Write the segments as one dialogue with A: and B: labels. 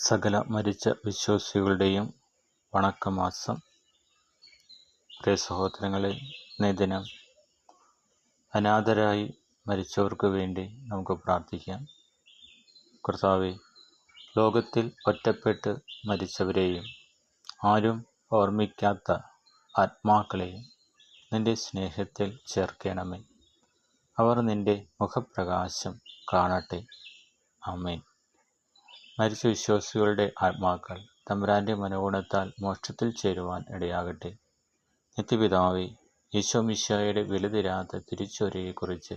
A: സകല മരിച്ച വിശ്വാസികളുടെയും വണക്കമാസം. പ്രിയ സഹോദരങ്ങളെ, ഇന്നേ ദിനം അനാഥരായി മരിച്ചവർക്ക് വേണ്ടി നമുക്ക് പ്രാർത്ഥിക്കാം. കർത്താവേ, ലോകത്തിൽ ഒറ്റപ്പെട്ട് മരിച്ചവരെയും ആരും ഓർമ്മിക്കാത്ത ആത്മാക്കളെയും നിന്റെ സ്നേഹത്തിൽ ചേർക്കണമേ. അവർ നിന്റെ മുഖപ്രകാശം കാണട്ടെ. ആമേൻ. മരിച്ച വിശ്വാസികളുടെ ആത്മാക്കൾ തമ്പുരാൻ്റെ മനോഗുണത്താൽ മോക്ഷത്തിൽ ചേരുവാൻ ഇടയാകട്ടെ. നിത്യപിതാവേ, ഈശോ മിശിഹായുടെ വിലതീരാത്ത തിരിച്ചുവരയെക്കുറിച്ച്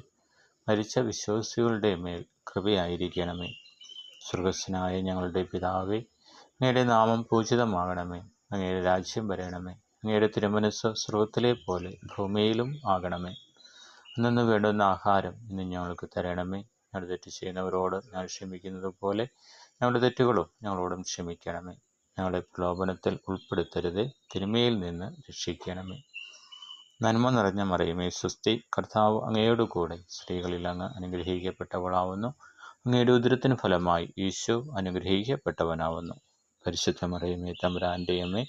A: മരിച്ച വിശ്വാസികളുടെ മേൽ കൃപയായിരിക്കണമേ. സ്വർഗസ്ഥനായ ഞങ്ങളുടെ പിതാവേ, അങ്ങയുടെ നാമം പൂജിതമാകണമേ. അങ്ങയുടെ രാജ്യം വരണമേ. അങ്ങയുടെ തിരുമനസ്സ് സ്വർഗത്തിലെ പോലെ ഭൂമിയിലും ആകണമേ. അന്നു വേണ്ടുന്ന ആഹാരം ഇന്ന് ഞങ്ങൾക്ക് തരണമേ. ഞങ്ങൾ തെറ്റ് ചെയ്യുന്നവരോട് ഞങ്ങൾ ക്ഷമിക്കുന്നത് പോലെ ഞങ്ങളുടെ തെറ്റുകളും ഞങ്ങളോടും ക്ഷമിക്കണമേ. ഞങ്ങളെ പ്രലോഭനത്തിൽ ഉൾപ്പെടുത്തരുതേ, തിന്മയിൽ നിന്ന് രക്ഷിക്കണമേ. നന്മ നിറഞ്ഞ മറിയമേ സ്വസ്തി, കർത്താവ് അങ്ങയോട് കൂടെ സ്ത്രീകളിൽ അങ്ങ് അനുഗ്രഹിക്കപ്പെട്ടവളാവുന്നു. അങ്ങയുടെ ഉദരത്തിന് ഫലമായി ഈശോ അനുഗ്രഹിക്കപ്പെട്ടവനാവുന്നു. പരിശുദ്ധ മറിയമേ തമ്പുരാൻ്റെ അമ്മേ,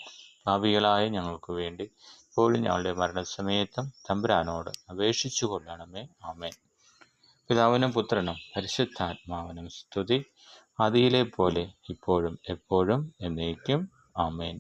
A: പാപികളായ ഞങ്ങൾക്ക് വേണ്ടി ഇപ്പോഴും ഞങ്ങളുടെ മരണസമയത്തും തമ്പുരാനോട് അപേക്ഷിച്ചു കൊള്ളണമേ. ആമേൻ. പിതാവിനും പുത്രനും പരിശുദ്ധാത്മാവിനും സ്തുതി, ആദിയിലെ പോലെ ഇപ്പോഴും എപ്പോഴും എന്നേക്കും. ആമേൻ.